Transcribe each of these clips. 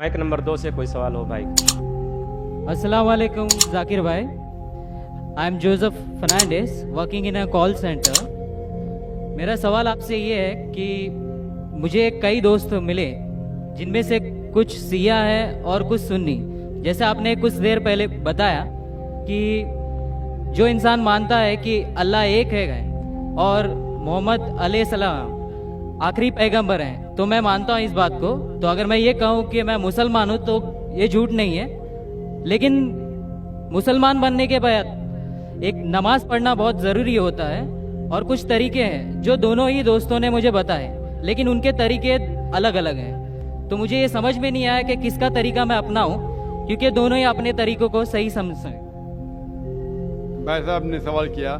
Mic number 2 से कोई सवाल हो भाई। अस्सलाम वालेकुम जाकिर भाई, I am Joseph Fernandes working in a call centre. मेरा सवाल आपसे ये है कि मुझे कई दोस्त मिले जिनमें से कुछ सिया है और कुछ सुन्नी। जैसे आपने कुछ देर पहले बताया कि जो इंसान मानता है कि अल्लाह एक है और मोहम्मद अलैहिस्सलाम आखिरी पैगंबर हैं, तो मैं मानता हूँ इस बात को। तो अगर मैं ये कहूँ कि मैं मुसलमान हूँ तो ये झूठ नहीं है। लेकिन मुसलमान बनने के बाद एक नमाज पढ़ना बहुत ज़रूरी होता है और कुछ तरीके हैं जो दोनों ही दोस्तों ने मुझे बताए, लेकिन उनके तरीके अलग अलग हैं। तो मुझे ये समझ में नहीं आया कि किसका तरीका मैं अपनाऊं, क्योंकि दोनों ही अपने तरीकों को सही समझें। भाई साहब ने सवाल किया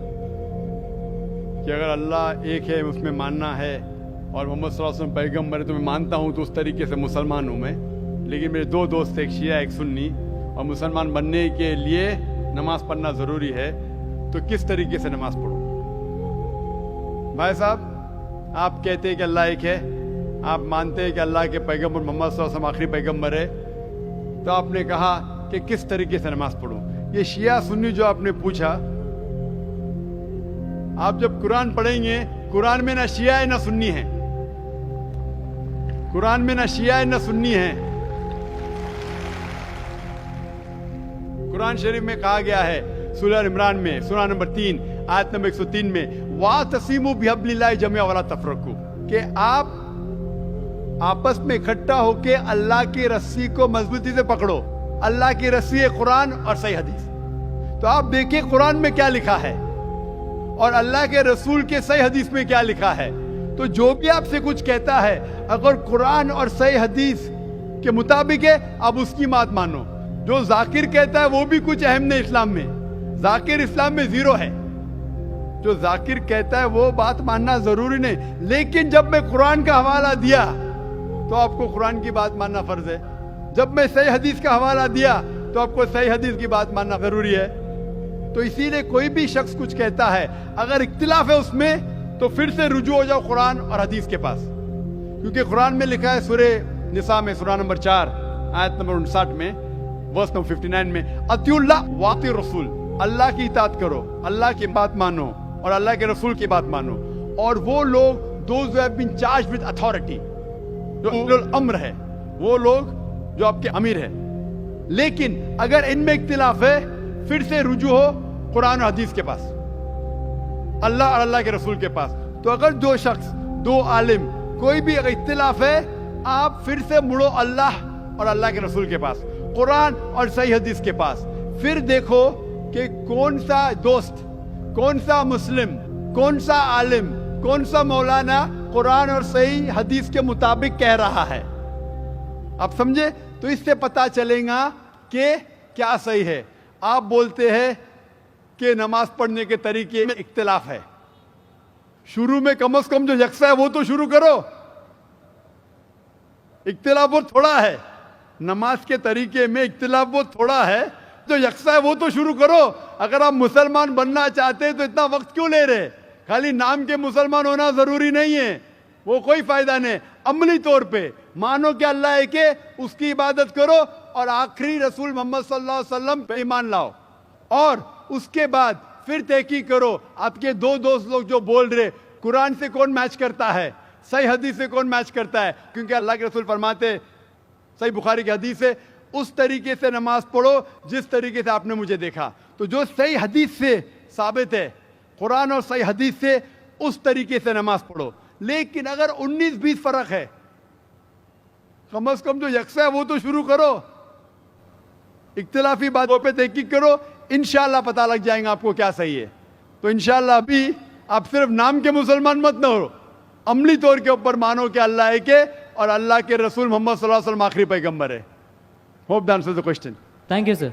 कि अगर अल्लाह एक है उसमें मानना है और मोहम्मद सल्लल्लाहु अलैहि वसल्लम पैगम्बर है तो मैं मानता हूँ, तो उस तरीके से मुसलमान हूँ मैं। लेकिन मेरे दो दोस्त, एक शिया एक सुन्नी, और मुसलमान बनने के लिए नमाज पढ़ना ज़रूरी है, तो किस तरीके से नमाज पढ़ूँ? भाई साहब, आप कहते हैं कि अल्लाह एक है, आप मानते हैं कि अल्लाह के पैगम्बर मोहम्मद सल्लल्लाहु अलैहि वसल्लम आखिरी पैगम्बर है, तो आपने कहा कि किस तरीके से नमाज पढ़ूँ? ये शिया सुन्नी जो आपने पूछा, आप जब कुरान पढ़ेंगे, कुरान में ना शिया है ना सुन्नी है, कुरान में ना शिया है ना सुन्नी है। कुरान शरीफ में कहा गया है सूरह इमरान में सूरह नंबर 3 आयत नंबर 103 में, वातसिमू बिहब्लिल्लाहि जमीअन वला तफरकू, कि आप आपस में इकट्ठा होके अल्लाह की रस्सी को मजबूती से पकड़ो। अल्लाह की रस्सी है कुरान और सही हदीस। तो आप देखिए कुरान में क्या लिखा है और अल्लाह के रसूल के सही हदीस में क्या लिखा है। तो जो भी आपसे कुछ कहता है, अगर कुरान और सही हदीस के मुताबिक है, आप उसकी बात मानो। जो जाकिर कहता है वो भी कुछ अहम नहीं इस्लाम में, जाकिर इस्लाम में जीरो है। जो जाकिर कहता है वो बात मानना जरूरी नहीं, लेकिन जब मैं कुरान का हवाला दिया तो आपको कुरान की बात मानना फर्ज है। जब मैं सही हदीस का हवाला दिया तो आपको सही हदीस की बात मानना जरूरी है। तो इसीलिए कोई भी शख्स कुछ कहता है, अगर इख्तिलाफ है उसमें, तो फिर से रुजू हो जाओ कुरान और हदीस के पास, क्योंकि कुरान में लिखा है सूरह निसा में सूरह नंबर 4 आयत नंबर 59 में, वर्स नंबर 59 में, अतिउल्लाह वाति रसूल, अल्लाह की इताअत करो, अल्लाह की बात मानो और अल्लाह के रसूल की बात मानो। और वो लोग those who have been charged with authority, जो उलुल अम्र है, वो लोग जो आपके अमीर है। लेकिन अगर इनमें इख्तिलाफ है, फिर से रुजू हो कुरान और हदीस के पास, अल्लाह और अल्लाह के रसूल के पास। तो अगर दो शख्स, दो आलिम, कोई भी अगर इख्तिलाफ है, आप फिर से मुड़ो अल्लाह और अल्लाह के रसूल के पास, कुरान और सही हदीस के पास। फिर देखो कि कौन सा दोस्त, कौन सा मुस्लिम, कौन सा आलिम, कौन सा मौलाना कुरान और सही हदीस के मुताबिक कह रहा है। आप समझे? तो इससे पता चलेगा कि क्या सही है। आप बोलते हैं कि नमाज पढ़ने के तरीके में इख्तिलाफ है, शुरू में कम से कम जो यकसा है वो तो शुरू करो। इख्तिलाफ वो थोड़ा है, नमाज के तरीके में इख्तिलाफ वो थोड़ा है, जो यकसा है वो तो शुरू करो। अगर आप मुसलमान बनना चाहते हैं तो इतना वक्त क्यों ले रहे? खाली नाम के मुसलमान होना जरूरी नहीं है, वो कोई फायदा नहीं। अमली तौर पे मानो कि अल्लाह एक है, उसकी इबादत करो और आखिरी रसूल मोहम्मद सल्लल्लाहु अलैहि वसल्लम पे ईमान लाओ। और उसके बाद फिर तहकीक करो, आपके दो दोस्त लोग जो बोल रहे कुरान से कौन मैच करता है, सही हदीस से कौन मैच करता है, क्योंकि अल्लाह के रसूल फरमाते, सही बुखारी की हदीस है, उस तरीके से नमाज पढ़ो जिस तरीके से आपने मुझे देखा। तो जो सही हदीस से साबित है, कुरान और सही हदीस से, उस तरीके से नमाज पढ़ो। लेकिन अगर 19-20 फर्क है, कम से कम जो यकसा है वो तो शुरू करो। इख्तिलाफी बातों पे तहकीक करो, इंशाअल्लाह पता लग जाएगा आपको क्या सही है। तो इंशाअल्लाह अभी आप सिर्फ नाम के मुसलमान मत न हो, अमली तौर के ऊपर मानो कि अल्लाह एक है और अल्लाह के रसूल मोहम्मद सल्लल्लाहु अलैहि वसल्लम आखिरी पैगंबर है। Hope that answers the question. Thank you sir.